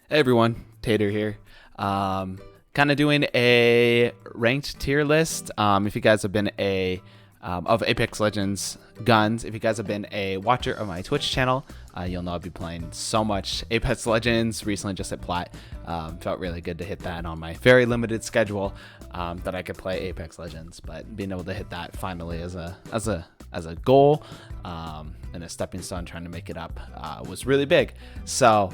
Hey everyone, Tater here. Kind of doing a ranked tier list. If you guys have been of Apex Legends Guns, if you guys have been a watcher of my Twitch channel, you'll know I'll be playing so much Apex Legends. Recently, just hit plat. Felt really good to hit that on my very limited schedule that I could play Apex Legends. But being able to hit that finally as a goal and a stepping stone, trying to make it up, was really big. So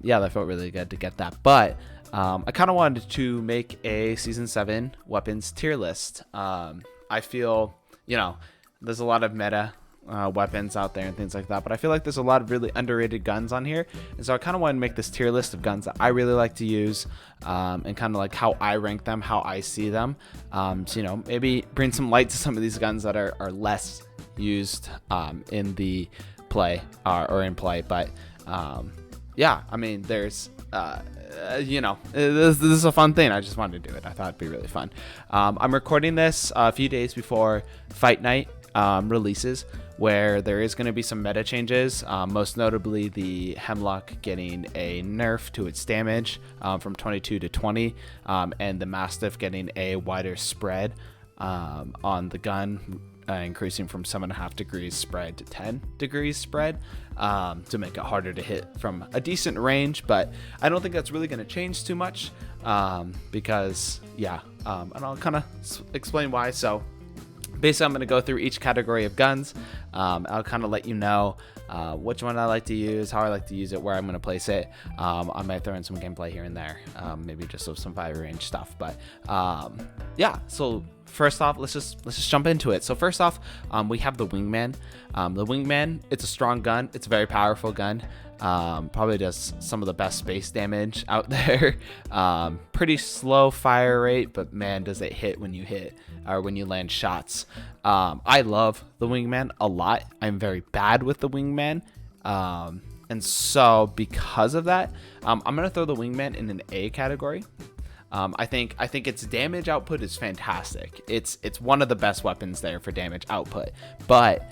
yeah, that felt really good to get that. But I kind of wanted to make a season 7 weapons tier list. I feel, there's a lot of meta weapons out there and things like that, but I feel like there's a lot of really underrated guns on here, and so I kind of want to make this tier list of guns that I really like to use, and kind of like how I rank them, how I see them. So maybe bring some light to some of these guns that are less used in the play or in play. But yeah, I mean, there's this is a fun thing. I just wanted to do it. I thought it'd be really fun. I'm recording this a few days before Fight Night releases, where there is going to be some meta changes, most notably the Hemlock getting a nerf to its damage from 22 to 20, and the Mastiff getting a wider spread on the gun, increasing from 7.5 degrees spread to 10 degrees spread, to make it harder to hit from a decent range. But I don't think that's really going to change too much, because and I'll kind of explain why. So basically, I'm going to go through each category of guns. I'll kind of let you know which one I like to use, how I like to use it, where I'm going to place it. I might throw in some gameplay here and there, maybe just some fire range stuff. But yeah, so first off, let's just jump into it. So first off, we have the Wingman. The Wingman, it's a strong gun. It's a very powerful gun. Probably does some of the best space damage out there. Pretty slow fire rate, but man, does it hit when you hit or when you land shots. I love the Wingman a lot. I'm very bad with the Wingman. And so because of that, I'm going to throw the Wingman in an A category. I think its damage output is fantastic. It's one of the best weapons there for damage output, but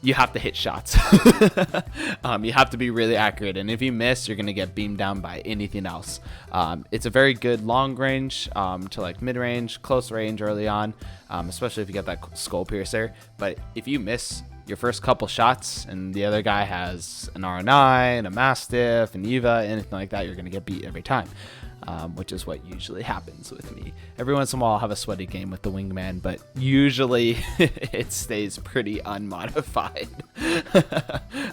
you have to hit shots. You have to be really accurate, and if you miss, you're gonna get beamed down by anything else. It's a very good long range to like mid range, close range early on, especially if you get that skull piercer. But if you miss your first couple shots and the other guy has an R9, a Mastiff, an Eva, anything like that, you're gonna get beat every time. Which is what usually happens with me. Every once in a while, I'll have a sweaty game with the Wingman, but usually it stays pretty unmodified.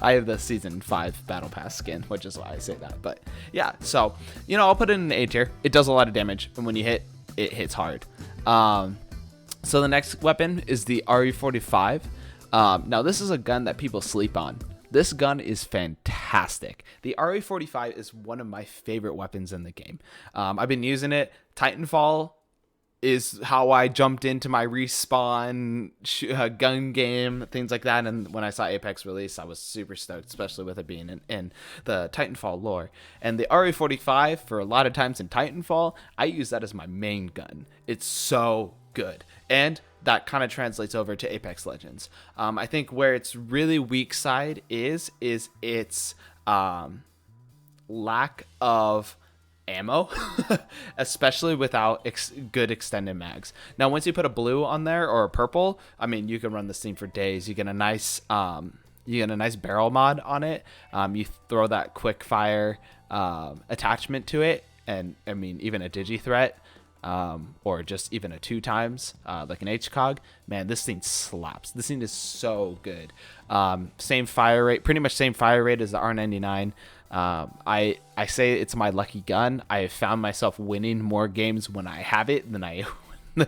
I have the Season 5 Battle Pass skin, which is why I say that. But yeah, so, I'll put it in an A tier. It does a lot of damage, and when you hit, it hits hard. So the next weapon is the RE45. Now, this is a gun that people sleep on. This gun is fantastic. The RE45 is one of my favorite weapons in the game. I've been using it. Titanfall is how I jumped into my respawn gun game, things like that. And when I saw Apex release, I was super stoked, especially with it being in the Titanfall lore. And the RE45, for a lot of times in Titanfall, I use that as my main gun. It's so good. And that kind of translates over to Apex Legends. I think where its really weak side is its lack of ammo, especially without good extended mags. Now, once you put a blue on there or a purple, I mean, you can run this thing for days. You get a nice barrel mod on it. You throw that quick fire attachment to it, and I mean, even a digi threat. Or just even a 2 times, like an HCOG, man, this thing slaps. This thing is so good. Same fire rate, pretty much same fire rate as the R99. I say it's my lucky gun. I have found myself winning more games when I have it than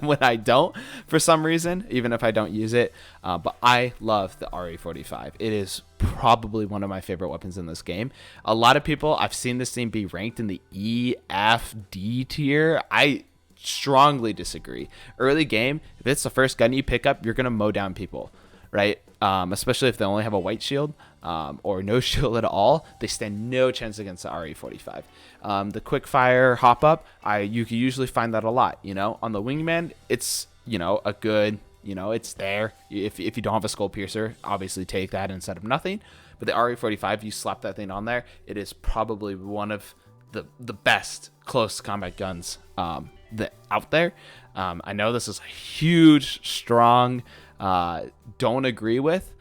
when I don't, for some reason, even if I don't use it. But I love the RE45. It is probably one of my favorite weapons in this game. A lot of people, I've seen this thing be ranked in the E, F, D tier. I strongly disagree. Early game, if it's the first gun you pick up, you're gonna mow down people, right? Especially if they only have a white shield, or no shield at all. They stand no chance against the RE45. The quick fire hop up, you can usually find that a lot. On the Wingman, it's a good, it's there. If you don't have a skull piercer, obviously take that instead of nothing. But the RE45, you slap that thing on there, it is probably one of the best close combat guns that out there. I know this is a huge, strong, don't agree with,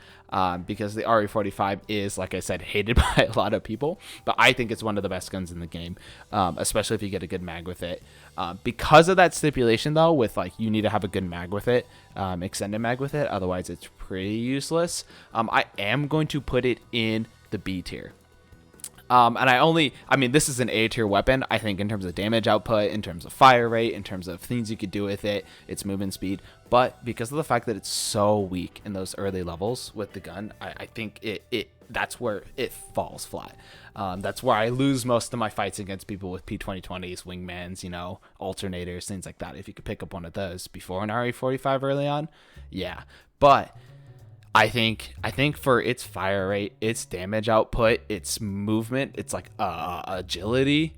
because the RE45 is, like I said, hated by a lot of people, but I think it's one of the best guns in the game, especially if you get a good mag with it. Because of that stipulation, though, with like you need to have a good mag with it, extended mag with it, otherwise it's pretty useless. I am going to put it in the B tier. And this is an A tier weapon, I think, in terms of damage output, in terms of fire rate, in terms of things you could do with it, its movement speed. But because of the fact that it's so weak in those early levels with the gun, I think that's where it falls flat. That's where I lose most of my fights against people with P2020s, wingmans, alternators, things like that. If you could pick up one of those before an RE45 early on, yeah. But I think for its fire rate, its damage output, its movement, it's like agility,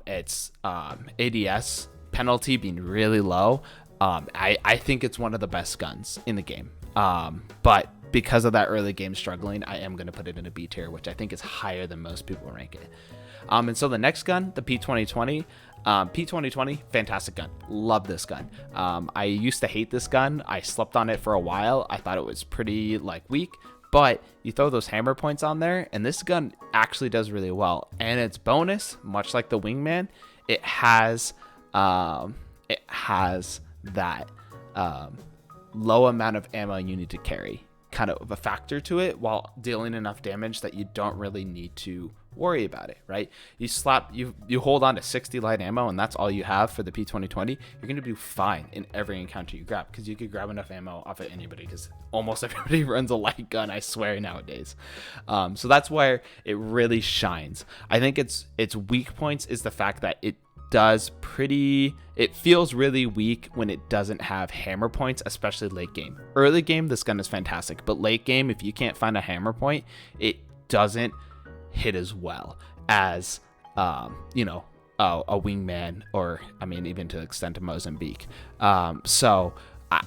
its ADS penalty being really low, I think it's one of the best guns in the game. But because of that early game struggling, I am going to put it in a B tier, which I think is higher than most people rank it. And so the next gun, the P2020, P2020, fantastic gun. Love this gun. I used to hate this gun. I slept on it for a while. I thought it was pretty weak, but you throw those hammer points on there and this gun actually does really well. And its bonus, much like the wingman, it has that low amount of ammo you need to carry, kind of a factor to it, while dealing enough damage that you don't really need to worry about it, right? You hold on to 60 light ammo and that's all you have for the P2020, you're going to do fine in every encounter you grab, because you could grab enough ammo off of anybody, because almost everybody runs a light gun, I swear, nowadays. So that's where it really shines. I think its weak points is the fact that it feels really weak when it doesn't have hammer points, especially late game. Early game, this gun is fantastic, but late game, if you can't find a hammer point, it doesn't hit as well as a wingman, or even to the extent of Mozambique. So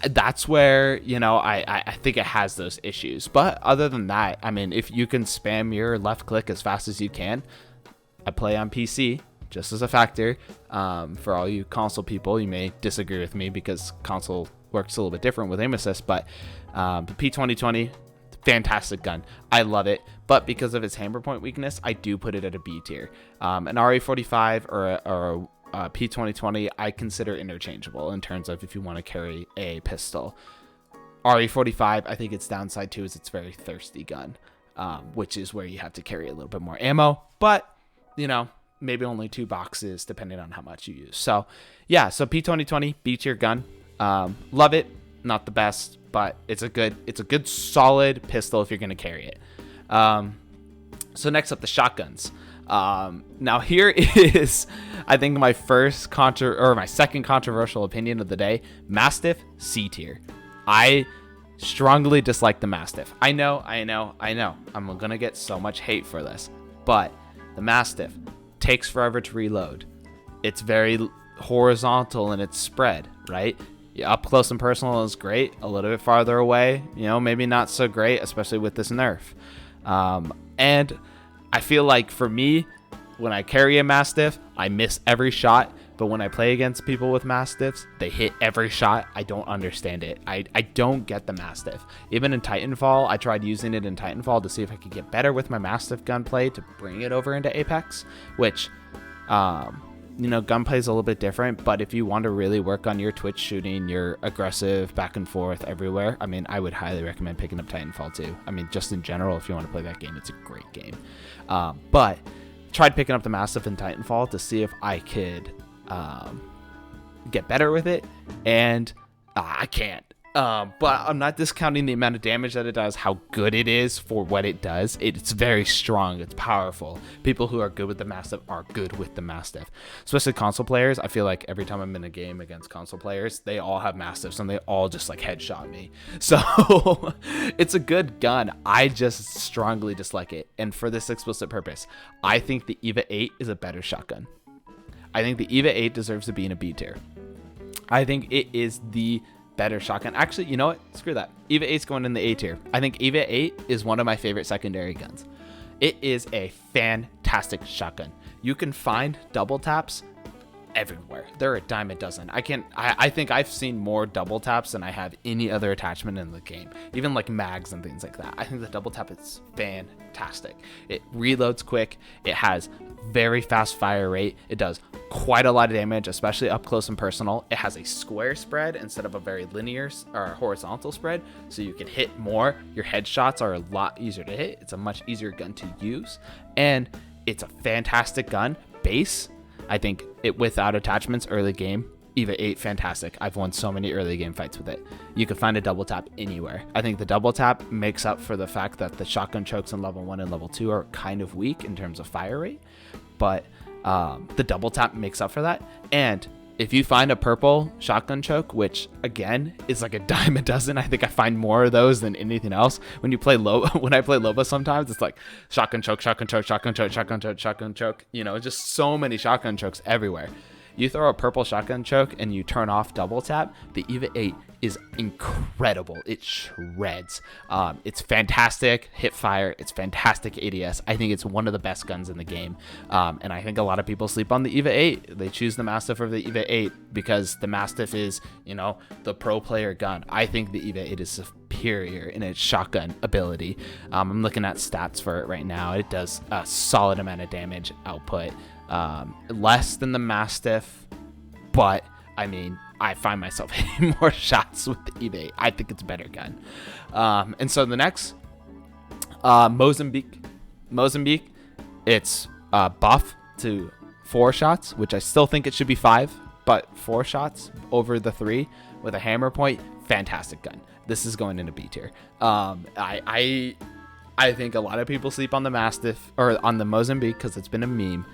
that's where I think it has those issues. But other than that, if you can spam your left click as fast as you can, I play on PC just as a factor. For all you console people, you may disagree with me because console works a little bit different with aim assist, but the P2020, fantastic gun. I love it, but because of its hammer point weakness, I do put it at a B tier. An RE45 or a P2020, I consider interchangeable in terms of if you want to carry a pistol. RE45, I think its downside too is it's a very thirsty gun, which is where you have to carry a little bit more ammo, but maybe only 2 boxes depending on how much you use. So yeah, so P2020, B tier gun. Love it. Not the best, but it's a good solid pistol if you're going to carry it. So next up, the shotguns. Now here is, I think, my second controversial opinion of the day. Mastiff, C tier. I strongly dislike the Mastiff. I know. I'm going to get so much hate for this, but the Mastiff takes forever to reload. It's very horizontal in its spread, right? Up close and personal is great. A little bit farther away, maybe not so great, especially with this nerf. And I feel like for me, when I carry a Mastiff, I miss every shot. But when I play against people with Mastiffs, they hit every shot. I don't understand it. I don't get the Mastiff. Even in Titanfall, I tried using it in Titanfall to see if I could get better with my Mastiff gunplay to bring it over into Apex, which, gunplay is a little bit different. But if you want to really work on your twitch shooting, your aggressive back and forth everywhere, I would highly recommend picking up Titanfall 2. Just in general, if you want to play that game, it's a great game. But tried picking up the Mastiff in Titanfall to see if I could get better with it, and I can't. But I'm not discounting the amount of damage that it does, how good it is for what it does. It's very strong. It's powerful. People who are good with the Mastiff are good with the Mastiff. Especially console players. I feel like every time I'm in a game against console players, they all have Mastiffs and they all just headshot me. So it's a good gun. I just strongly dislike it. And for this explicit purpose, I think the EVA 8 is a better shotgun. I think the EVA 8 deserves to be in a B tier. I think it is the better shotgun. Actually, you know what? Screw that. EVA 8's going in the A tier. I think EVA 8 is one of my favorite secondary guns. It is a fantastic shotgun. You can find double taps everywhere. They're a dime a dozen. I think I've seen more double taps than I have any other attachment in the game, even like mags and things like that. I think the double tap is fantastic. It reloads quick. It has very fast fire rate. It does quite a lot of damage, especially up close and personal. It has a square spread instead of a very linear or horizontal spread, so you can hit more. Your headshots are a lot easier to hit. It's a much easier gun to use, and it's a fantastic gun. Base, I think it without attachments early game, EVA 8 fantastic. I've won so many early game fights with it. You can find a double tap anywhere. I think the double tap makes up for the fact that the shotgun chokes in level 1 and level 2 are kind of weak in terms of fire rate, but the double tap makes up for that. And if you find a purple shotgun choke, which again is like a dime a dozen, I think I find more of those than anything else. When you play when I play Loba, sometimes it's like shotgun choke, shotgun choke, shotgun choke, shotgun choke, shotgun choke. You know, just so many shotgun chokes everywhere. You throw a purple shotgun choke and you turn off double tap, the EVA 8 is incredible. It shreds. It's fantastic hip fire. It's fantastic ADS. I think it's one of the best guns in the game. And I think a lot of people sleep on the EVA 8. They choose the Mastiff over the EVA 8 because the Mastiff is, you know, the pro player gun. I think the EVA 8 is superior in its shotgun ability. I'm looking at stats for it right now. It does a solid amount of damage output. Less than the Mastiff, but I mean, I find myself hitting more shots with the EVA 8. I think it's a better gun. And so the next, Mozambique, it's buff to 4 shots, which I still think it should be 5, but 4 shots over the 3 with a hammer point. Fantastic gun. This is going into B tier. I think a lot of people sleep on the Mastiff or on the Mozambique because it's been a meme,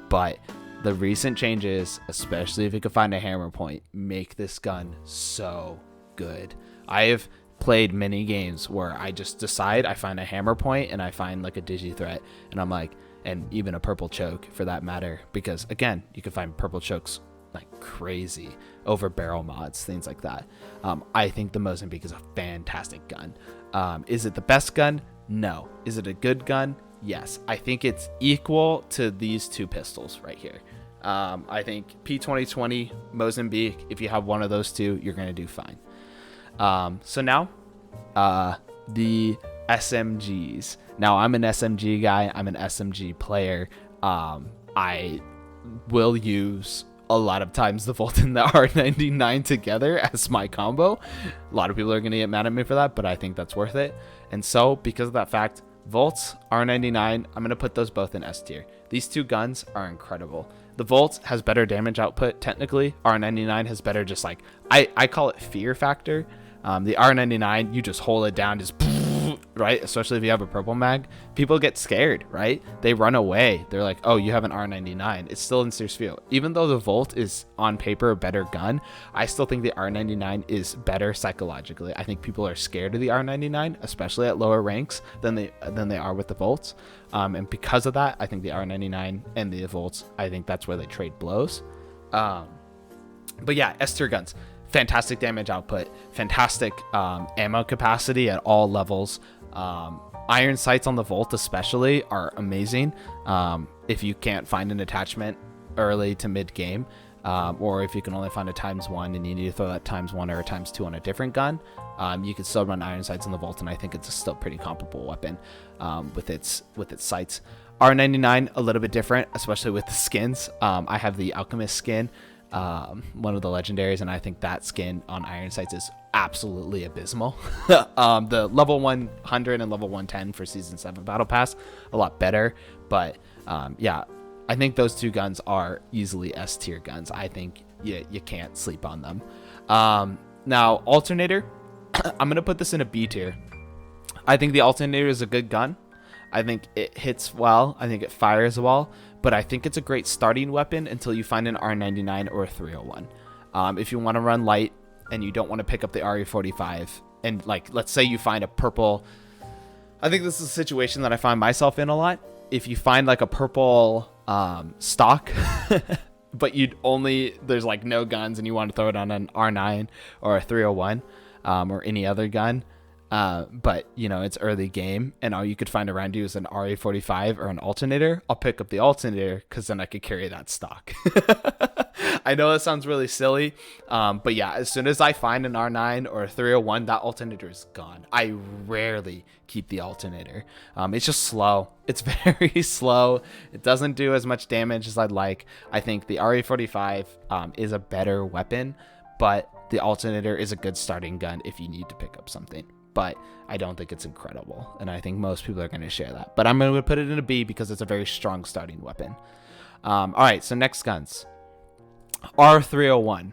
but the recent changes, especially if you can find a hammer point, make this gun so good. I have played many games where I just decide I find a hammer point and I find like a digi threat, and I'm like, and even a purple choke for that matter, because again, you can find purple chokes like crazy over barrel mods, things like that. I think the Mozambique is a fantastic gun. Is it the best gun? No. Is it a good gun? Yes. I think it's equal to these two pistols right here. I think P2020, Mozambique, if you have one of those two, you're going to do fine. So now, the SMGs. Now, I'm an SMG guy. I'm an SMG player. I will use a lot of times the Volt and the R99 together as my combo. A lot of people are going to get mad at me for that, but I think that's worth it. And so, because of that fact, Volts, R99, I'm going to put those both in S tier. These two guns are incredible. The Volt has better damage output, technically. R99 has better just like, I call it fear factor. The R99, you just hold it down, just right? Especially if you have a purple mag. People get scared, right? They run away. They're like, oh, you have an R99. It's still in serious field. Even though the Volt is on paper a better gun, I still think the R99 is better psychologically. I think people are scared of the R99, especially at lower ranks than they are with the Volts. And because of that, I think the R99 and the Volts, I think that's where they trade blows. But yeah, S tier guns. Fantastic damage output, fantastic ammo capacity at all levels. Iron sights on the Volt especially are amazing. If you can't find an attachment early to mid game, or if you can only find a ×1 and you need to throw that ×1 or a ×2 on a different gun, you can still run iron sights on the Volt, and I think it's a still pretty comparable weapon with its sights. R99 a little bit different, especially with the skins. I have the Alchemist skin, one of the legendaries, and I think that skin on iron sights is absolutely abysmal. The level 100 and level 110 for season 7 battle pass, a lot better, but yeah, I think those two guns are easily S tier guns. I think you can't sleep on them. Now alternator, I'm gonna put this in a B tier. I think the alternator is a good gun. I think it hits well. I think it fires well. But I think it's a great starting weapon until you find an R99 or a 301. If you want to run light and you don't want to pick up the RE45, and like, let's say you find a purple, I think this is a situation that I find myself in a lot. If you find like a purple stock but there's like no guns and you want to throw it on an R9 or a 301 or any other gun. But it's early game and all you could find around you is an RA45 or an alternator. I'll pick up the alternator because then I could carry that stock. I know that sounds really silly, but yeah, as soon as I find an R9 or a 301, that alternator is gone. I rarely keep the alternator. It's just slow. It's very slow. It doesn't do as much damage as I'd like. I think the RA45 is a better weapon, but the alternator is a good starting gun if you need to pick up something. But I don't think it's incredible, and I think most people are going to share that. But I'm going to put it in a B because it's a very strong starting weapon. All right, so next guns. R301.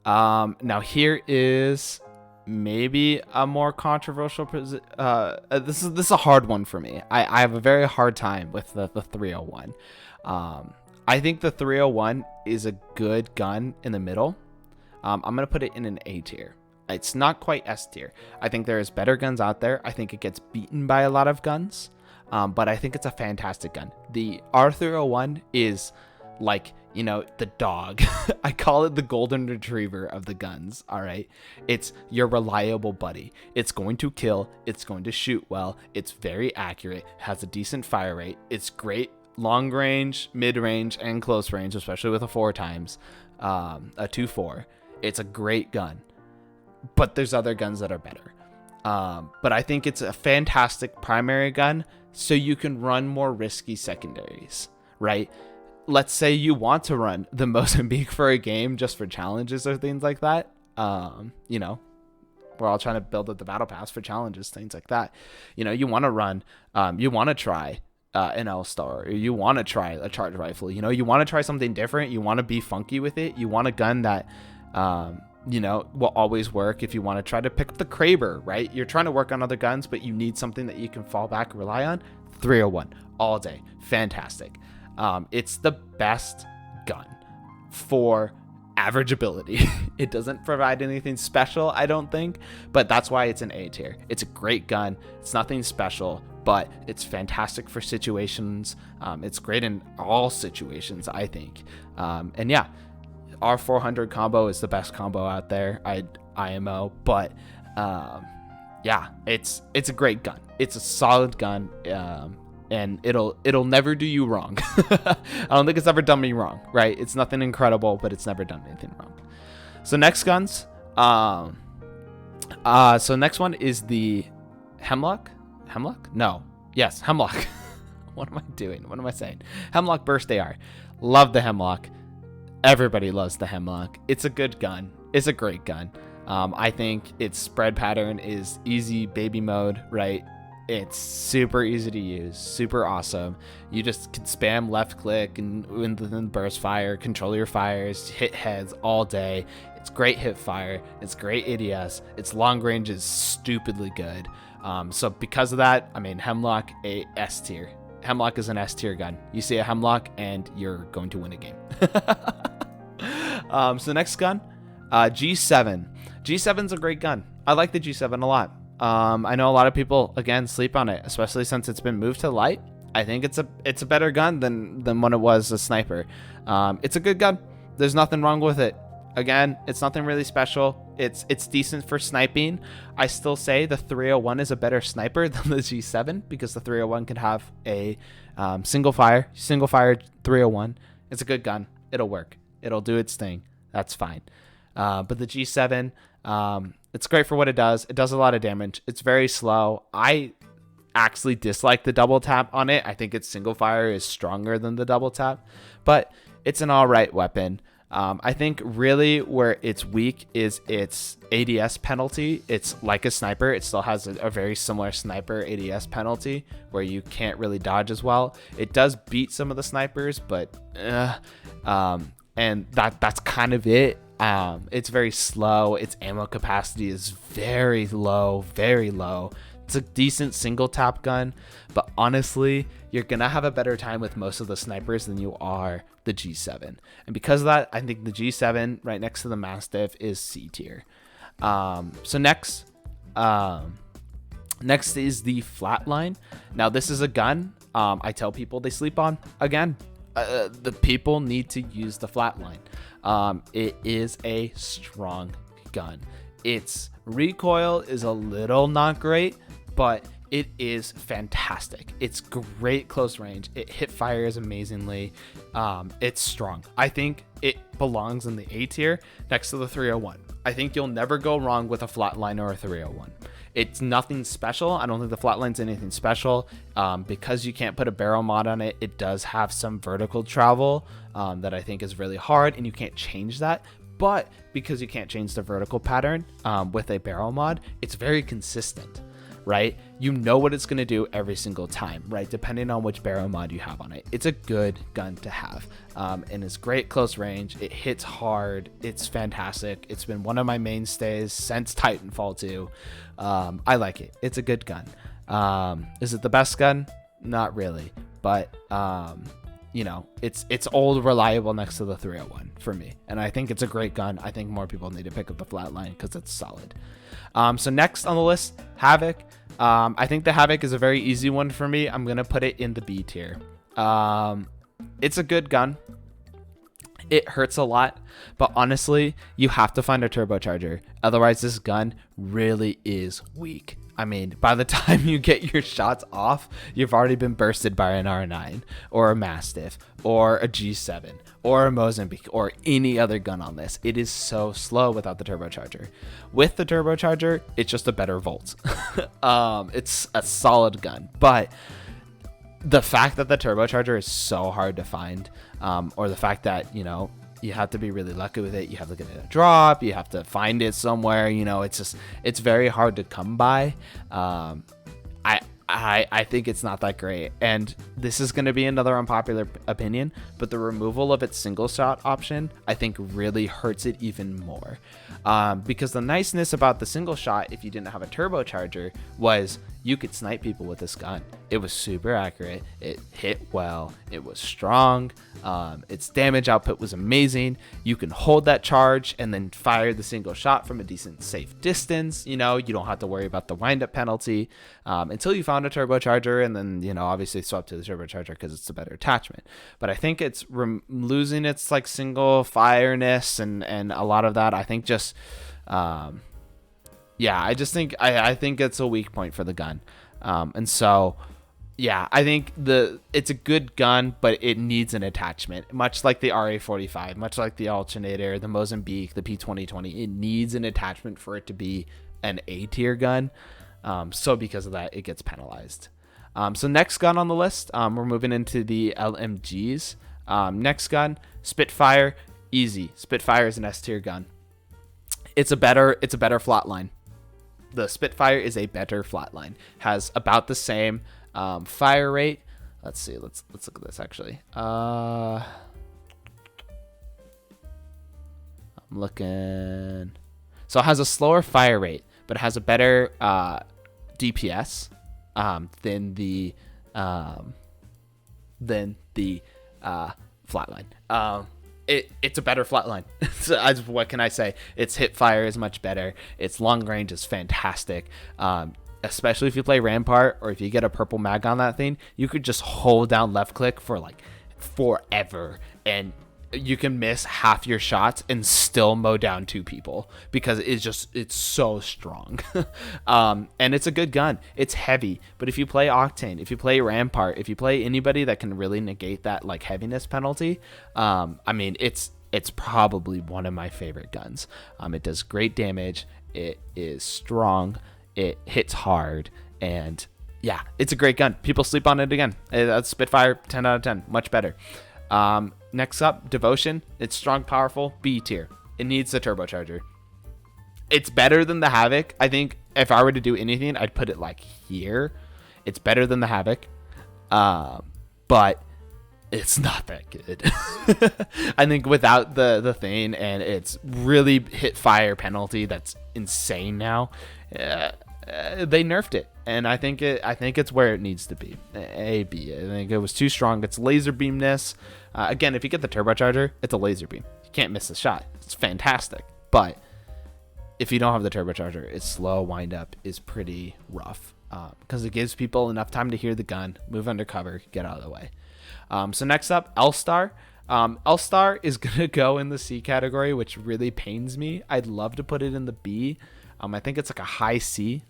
Now here is maybe a more controversial this is a hard one for me. I have a very hard time with the 301. I think the 301 is a good gun in the middle. I'm going to put it in an A tier. It's not quite S tier. I think there is better guns out there. I think it gets beaten by a lot of guns, but I think it's a fantastic gun. The R301 is like, the dog. I call it the golden retriever of the guns. All right. It's your reliable buddy. It's going to kill. It's going to shoot well. It's very accurate, has a decent fire rate. It's great long range, mid range, and close range, especially with a 4x, a 2.4. It's a great gun, but there's other guns that are better. But I think it's a fantastic primary gun, so you can run more risky secondaries, right? Let's say you want to run the Mozambique for a game just for challenges or things like that. We're all trying to build up the battle pass for challenges, things like that. You want to run, you want to try an L-Star, or you want to try a charge rifle. You want to try something different. You want to be funky with it. You want a gun that, will always work if you want to try to pick up the Kraber, right? You're trying to work on other guns, but you need something that you can fall back and rely on. 301 all day. Fantastic. It's the best gun for average ability. It doesn't provide anything special, I don't think, but that's why it's an A tier. It's a great gun. It's nothing special, but it's fantastic for situations. It's great in all situations, I think. And yeah, our 400 combo is the best combo out there. IMO, but yeah, it's a great gun. It's a solid gun. And it'll never do you wrong. I don't think it's ever done me wrong, right? It's nothing incredible, but it's never done anything wrong. So next guns, so next one is the Hemlock. Hemlock. What am I doing? What am I saying? Hemlock Burst AR. Love the Hemlock. Everybody loves the Hemlock. It's a good gun. It's a great gun. I think its spread pattern is easy baby mode, right? It's super easy to use, super awesome. You just can spam left click and then burst fire, control your fires, hit heads all day. It's great hip fire. It's great ADS. Its long range is stupidly good. So because of that, Hemlock a S tier. Hemlock is an S tier gun. You see a Hemlock and you're going to win a game. So next gun, G7. G7's a great gun. I like the G7 a lot. I know a lot of people, again, sleep on it, especially since it's been moved to light. I think it's a better gun than when it was a sniper. It's a good gun. There's nothing wrong with it. Again, it's nothing really special. It's decent for sniping. I still say the 301 is a better sniper than the G7 because the 301 can have a single fire 301. It's a good gun. It'll work. It'll do its thing. That's fine. But the G7, it's great for what it does. It does a lot of damage. It's very slow. I actually dislike the double tap on it. I think its single fire is stronger than the double tap, but it's an all right weapon. I think really where it's weak is its ADS penalty. It's like a sniper. It still has a very similar sniper ADS penalty where you can't really dodge as well. It does beat some of the snipers, but and that's kind of it. It's very slow. Its ammo capacity is very low. It's a decent single tap gun, but honestly, you're gonna have a better time with most of the snipers than you are the G7. And because of that, I think the G7 right next to the Mastiff is C tier. So next is the Flatline. Now this is a gun I tell people they sleep on. Again, the people need to use the flatline. It is a strong gun. Its recoil is a little not great, but it is fantastic. It's great close range. It hip fires amazingly. It's strong. I think it belongs in the A tier next to the 301. I think you'll never go wrong with a flatline or a 301. It's nothing special. I don't think the flatline's anything special. Because you can't put a barrel mod on it, it does have some vertical travel that I think is really hard, and you can't change that. But because you can't change the vertical pattern with a barrel mod, it's very consistent, right? You know what it's going to do every single time, right? Depending on which barrel mod you have on it. It's a good gun to have, and it's great close range. It hits hard. It's fantastic. It's been one of my mainstays since Titanfall 2. I like it. It's a good gun. Is it the best gun? Not really, but it's old, reliable next to the 301 for me, and I think it's a great gun. I think more people need to pick up the flatline because it's solid. So next on the list, Havoc. I think the Havoc is a very easy one for me. I'm gonna put it in the B tier. It's a good gun. It hurts a lot, but honestly, you have to find a turbocharger. Otherwise, this gun really is weak. I mean, by the time you get your shots off, you've already been bursted by an R9 or a Mastiff or a G7 or a Mozambique or any other gun on this. It is so slow without the turbocharger. With the turbocharger, it's just a better Volt. It's a solid gun, but the fact that the turbocharger is so hard to find, or the fact that, you have to be really lucky with it. You have to get it a drop. You have to find it somewhere. It's very hard to come by. I think it's not that great. And this is going to be another unpopular opinion, but the removal of its single shot option, I think really hurts it even more. Because the niceness about the single shot, if you didn't have a turbocharger, was you could snipe people with this gun. It was super accurate. It hit well. It was strong. Its damage output was amazing. You can hold that charge and then fire the single shot from a decent safe distance. You don't have to worry about the windup penalty until you found a turbocharger, and then obviously swap to the turbocharger because it's a better attachment. But I think it's losing its like single fireness and a lot of that. I think just I think it's a weak point for the gun. And so, I think it's a good gun, but it needs an attachment, much like the RA45, much like the Alternator, the Mozambique, the P2020. It needs an attachment for it to be an A tier gun. So because of that, it gets penalized. So next gun on the list, we're moving into the LMGs. Next gun, Spitfire. Easy. Spitfire is an S tier gun. It's a better flatline. The Spitfire is a better flatline. Has about the same fire rate. Let's see. Let's look at this actually. I'm looking. So it has a slower fire rate, but it has a better DPS than the flatline. It's a better flatline. So what can I say? Its hip fire is much better. Its long range is fantastic. Especially if you play Rampart or if you get a purple mag on that thing, you could just hold down left click for like forever, and you can miss half your shots and still mow down 2 people because it's so strong. And it's a good gun. It's heavy, but if you play Octane, if you play Rampart, if you play anybody that can really negate that like heaviness penalty, it's probably one of my favorite guns. It does great damage. It is strong. It hits hard, and it's a great gun. People sleep on it again. That's Spitfire, 10 out of 10, much better. Next up, Devotion. It's strong, powerful, B tier. It needs the turbocharger. It's better than the Havoc. I think if I were to do anything, I'd put it like here. It's better than the Havoc, but it's not that good. I think without the thing and its really hit fire penalty that's insane now, they nerfed it, and I think it's where it needs to be. A B. I think it was too strong. It's laser beamness. Again, if you get the turbocharger, it's a laser beam. You can't miss the shot. It's fantastic. But if you don't have the turbocharger, its slow wind up is pretty rough because it gives people enough time to hear the gun, move undercover, get out of the way. So next up, L-Star. L-Star is going to go in the C category, which really pains me. I'd love to put it in the B. I think it's like a high C.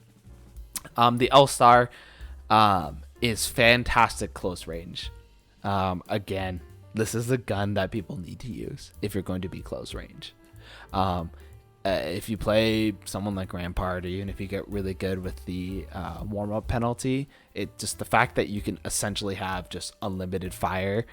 The L-Star is fantastic close range. Again, this is a gun that people need to use if you're going to be close range. If you play someone like Rampart, and if you get really good with the warm-up penalty, it just the fact that you can essentially have just unlimited fire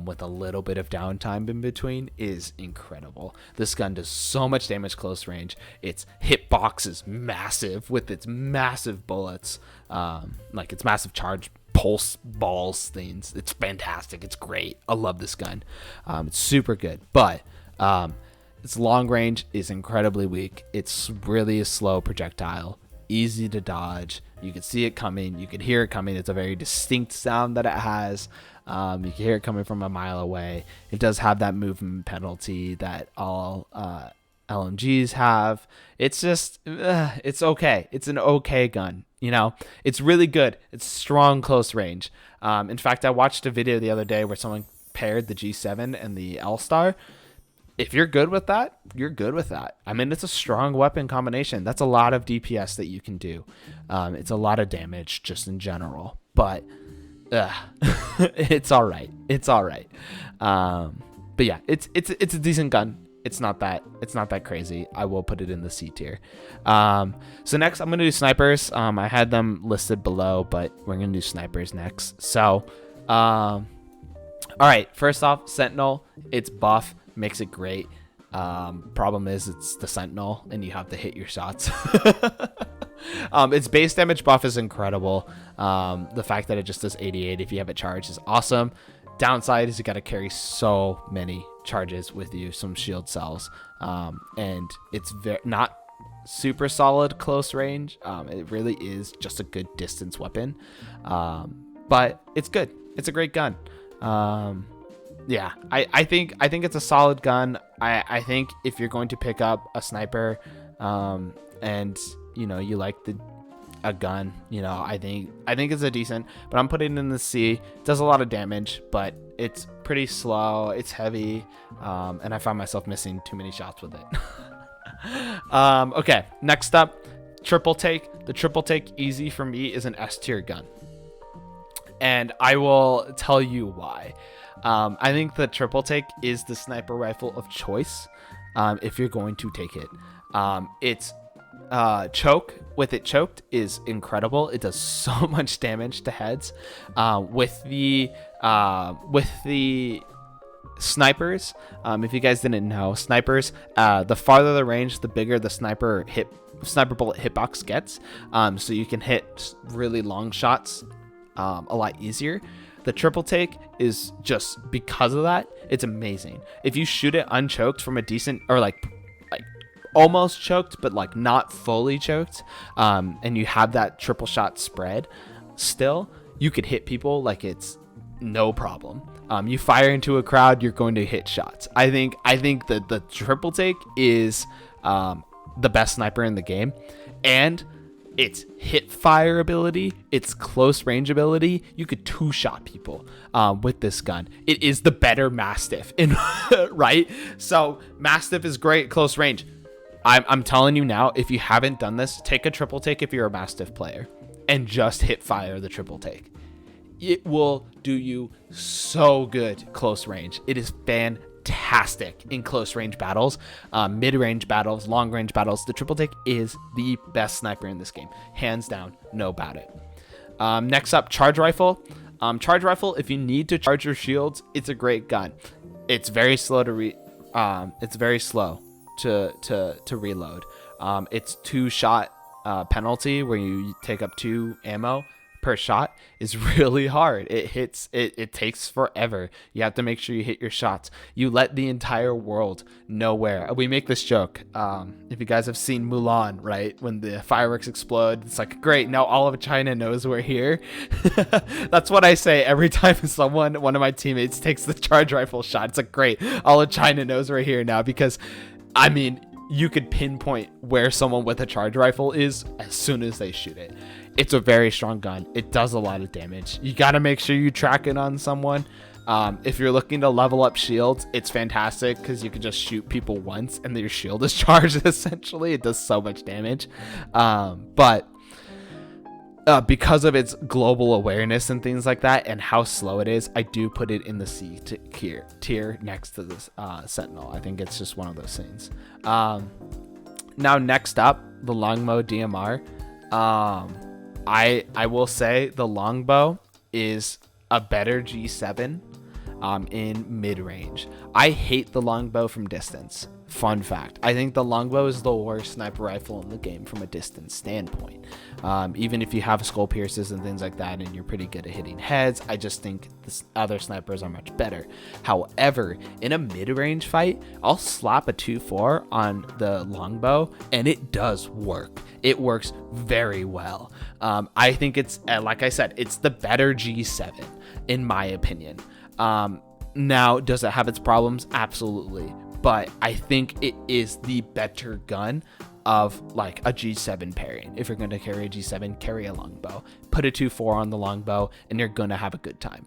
with a little bit of downtime in between is incredible. This gun does so much damage close range. Its hitbox is massive with its massive bullets, like its massive charge pulse balls things. It's fantastic. It's great. I love this gun. It's super good, but its long range is incredibly weak. It's really a slow projectile, easy to dodge. You can see it coming. You can hear it coming. It's a very distinct sound that it has. You can hear it coming from a mile away. It does have that movement penalty that all LMGs have. It's just, it's okay. It's an okay gun. You know, it's really good. It's strong close range. In fact, I watched a video the other day where someone paired the G7 and the L-Star. If you're good with that, you're good with that. I mean, it's a strong weapon combination. That's a lot of DPS that you can do. It's a lot of damage just in general, but it's all right. It's all right. But yeah, it's a decent gun. It's not that crazy. I will put it in the C tier. So next I'm gonna do snipers. I had them listed below, but we're gonna do snipers next. So, all right. First off, Sentinel. It's buff. Makes it great. Problem is it's the Sentinel and you have to hit your shots. Its base damage buff is incredible. The fact that it just does 88 if you have it charged is awesome. Downside is you got to carry so many charges with you, some shield cells, and it's not super solid close range. It really is just a good distance weapon, but it's good. It's a great gun. Yeah, I think it's a solid gun. I think if you're going to pick up a sniper, and you know you like a gun, you know, I think it's a decent. But I'm putting it in the C. It does a lot of damage, but it's pretty slow. It's heavy, and I find myself missing too many shots with it. Okay, next up, triple take. The triple take easy for me is an S tier gun, and I will tell you why. I think the triple take is the sniper rifle of choice if you're going to take it. Its choke, with it choked, is incredible. It does so much damage to heads. With the snipers, if you guys didn't know, snipers, the farther the range, the bigger the sniper bullet hitbox gets. So you can hit really long shots a lot easier. The triple take is just because of that, it's amazing. If you shoot it unchoked from a decent, or like almost choked, but like not fully choked, and you have that triple shot spread, still, you could hit people like it's no problem. You fire into a crowd, you're going to hit shots. I think that the triple take is the best sniper in the game, and its hip fire ability, its close range ability, you could two-shot people with this gun. It is the better Mastiff, right? So Mastiff is great close range. I'm telling you now, if you haven't done this, take a triple take if you're a Mastiff player and just hip fire the triple take. It will do you so good close range. It is fantastic in close range battles, mid-range battles, long-range battles. The triple take is the best sniper in this game, hands down, no about it. Next up, charge rifle. Charge rifle, if you need to charge your shields, it's a great gun. It's very slow to reload. It's 2-shot penalty where you take up 2 ammo per shot is really hard. It takes forever. You have to make sure you hit your shots. You let the entire world know where. We make this joke. If you guys have seen Mulan, right? When the fireworks explode, it's like, great, now all of China knows we're here. That's what I say every time one of my teammates takes the charge rifle shot. It's like, great, all of China knows we're here now, because I mean, you could pinpoint where someone with a charge rifle is as soon as they shoot it. It's a very strong gun. It does a lot of damage. You got to make sure you track it on someone. If you're looking to level up shields, it's fantastic because you can just shoot people once and your shield is charged. Essentially, it does so much damage. But because of its global awareness and things like that and how slow it is, I do put it in the C tier next to this Sentinel. I think it's just one of those things. Now next up, the Longbow DMR. I will say the Longbow is a better G7 in mid-range. I hate the Longbow from distance. Fun fact, I think the Longbow is the worst sniper rifle in the game from a distance standpoint. Even if you have skull pierces and things like that and you're pretty good at hitting heads, I just think the other snipers are much better. However, in a mid-range fight, I'll slap a 2-4 on the Longbow and it does work. It works very well. I think it's, like I said, it's the better G7 in my opinion. Now, does it have its problems? Absolutely. But I think it is the better gun of like a G7 pairing. If you're going to carry a G7, carry a Longbow. Put a 2-4 on the Longbow and you're going to have a good time.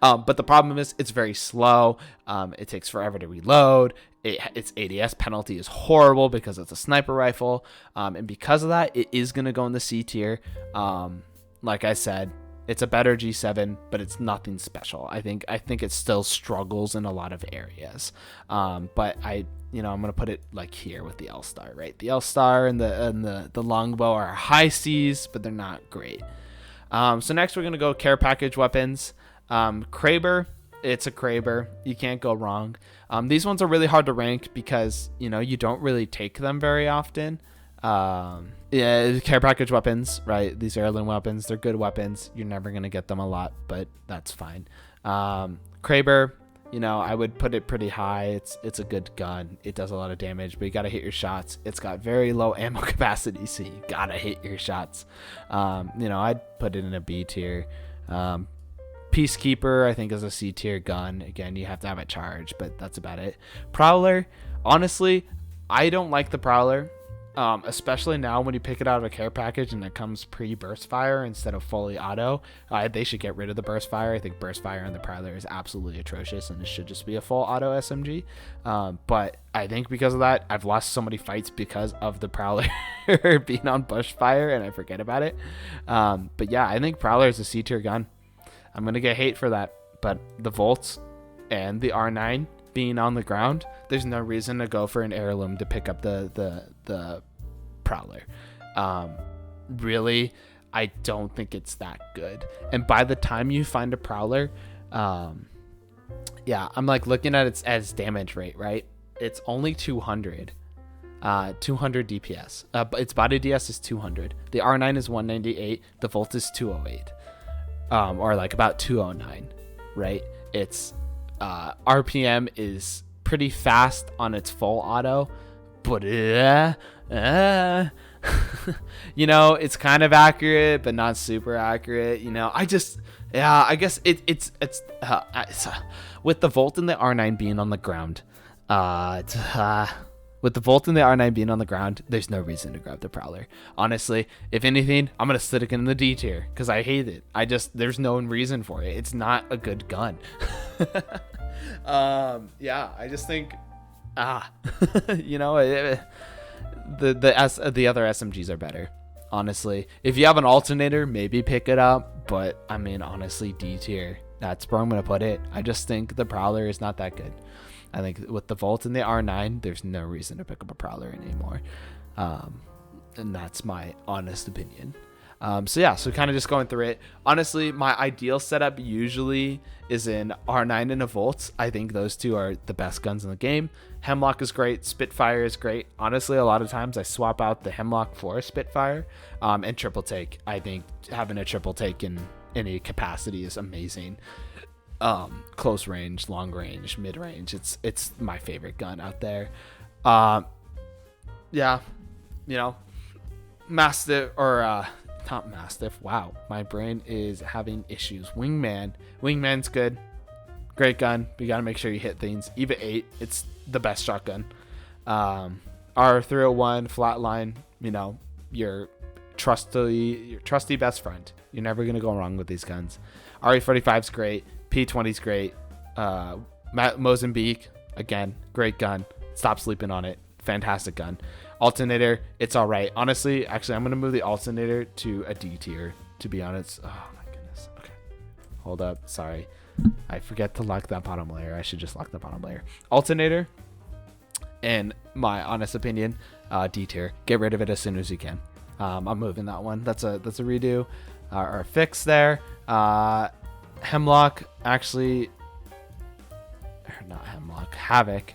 But the problem is it's very slow. It takes forever to reload. Its ADS penalty is horrible because it's a sniper rifle. And because of that, it is going to go in the C tier. Like I said, it's a better G7, but it's nothing special. I think it still struggles in a lot of areas. But I'm gonna put it like here with the L-Star, right? The L-Star and the Longbow are high Cs, but they're not great. So next we're gonna go care package weapons. Kraber, it's a Kraber. You can't go wrong. These ones are really hard to rank because you don't really take them very often. Yeah, care package weapons, right? These heirloom weapons, they're good weapons. You're never gonna get them a lot, but that's fine. Kraber, I would put it pretty high. It's a good gun. It does a lot of damage, but you gotta hit your shots. It's got very low ammo capacity, so you gotta hit your shots. I'd put it in a B tier. Peacekeeper, I think, is a C tier gun. Again, you have to have it charged, but that's about it. Prowler, honestly, I don't like the Prowler. Especially now when you pick it out of a care package and it comes pre-burst fire instead of fully auto. They should get rid of the burst fire. I think burst fire on the Prowler is absolutely atrocious and it should just be a full auto SMG. But I think because of that, I've lost so many fights because of the Prowler being on bush fire and I forget about it. But yeah, I think Prowler is a C tier gun. I'm going to get hate for that, but the Volts and the R9 being on the ground, there's no reason to go for an heirloom to pick up the Prowler. Really, I don't think it's that good. And by the time you find a Prowler, yeah, I'm like looking at its damage rate, right? It's only 200 DPS. But its body DS is 200. The R9 is 198. The Volt is 208, or like about 209, right? Its RPM is pretty fast on its full auto, but it's kind of accurate but not super accurate. I guess it's with the Volt and the R9 being on the ground, with the Volt and the R9 being on the ground, there's no reason to grab the Prowler. Honestly, if anything, I'm gonna stick it in the D tier because I hate it. There's no reason for it. It's not a good gun. Yeah, I just think the other SMGs are better. Honestly, if you have an alternator, maybe pick it up, but I mean, honestly, D tier, that's where I'm gonna put it. I just think the Prowler is not that good. I think with the Volt and the R9, there's no reason to pick up a Prowler anymore. And that's my honest opinion. So kind of just going through it. Honestly, my ideal setup usually is in R9 and a Volt. I think those two are the best guns in the game. Hemlock is great. Spitfire is great. Honestly, a lot of times I swap out the Hemlock for a Spitfire. And triple take. I think having a triple take in any capacity is amazing. Close range, long range, mid range. It's my favorite gun out there. Yeah, Mastiff or not Mastiff. Wow, my brain is having issues. Wingman's good, great gun. But you gotta make sure you hit things. EVA 8, it's the best shotgun. R301 flatline. Your trusty best friend. You're never gonna go wrong with these guns. RE45's great. P20's great. Mozambique, again, great gun. Stop sleeping on it. Fantastic gun. Alternator, it's all right. Honestly, actually, I'm going to move the alternator to a D tier, to be honest. Oh, my goodness. Okay. Hold up. Sorry. I forget to lock that bottom layer. I should just lock the bottom layer. Alternator, in my honest opinion, D tier. Get rid of it as soon as you can. I'm moving that one. That's a redo or a fix there. Hemlock, actually, or not Hemlock, Havoc,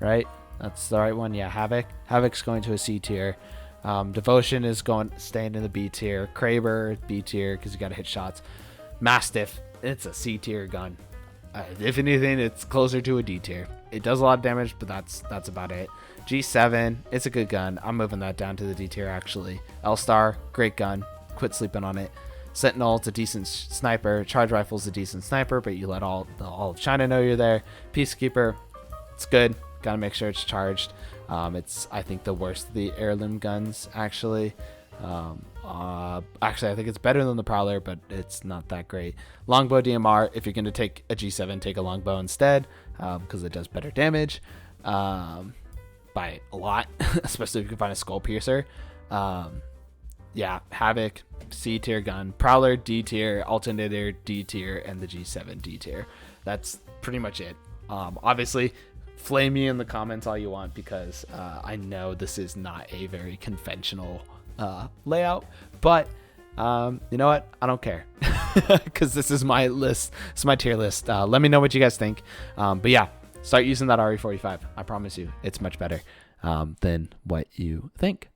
right? That's the right one. Yeah, Havoc. Havoc's going to a C tier. Devotion is staying in the B tier. Kraber, B tier, because you got to hit shots. Mastiff, it's a C tier gun. If anything, it's closer to a D tier. It does a lot of damage, but that's about it. G7, it's a good gun. I'm moving that down to the D tier, actually. L-Star, great gun. Quit sleeping on it. Sentinel, it's a decent sniper. Charge Rifle's a decent sniper, but you let all of China know you're there. Peacekeeper, it's good. Gotta make sure it's charged. It's, I think, the worst of the Heirloom Guns, actually. Actually, I think it's better than the Prowler, but it's not that great. Longbow DMR, if you're going to take a G7, take a longbow instead, because it does better damage by a lot, especially if you can find a skull piercer. Yeah, Havoc, C tier gun. Prowler, D tier. Alternator, D tier. And the G7, D tier. That's pretty much it. Obviously, flame me in the comments all you want, because I know this is not a very conventional layout, but you know what, I don't care, because this is my list. It's my tier list. Let me know what you guys think, but yeah, start using that RE45. I promise you it's much better than what you think.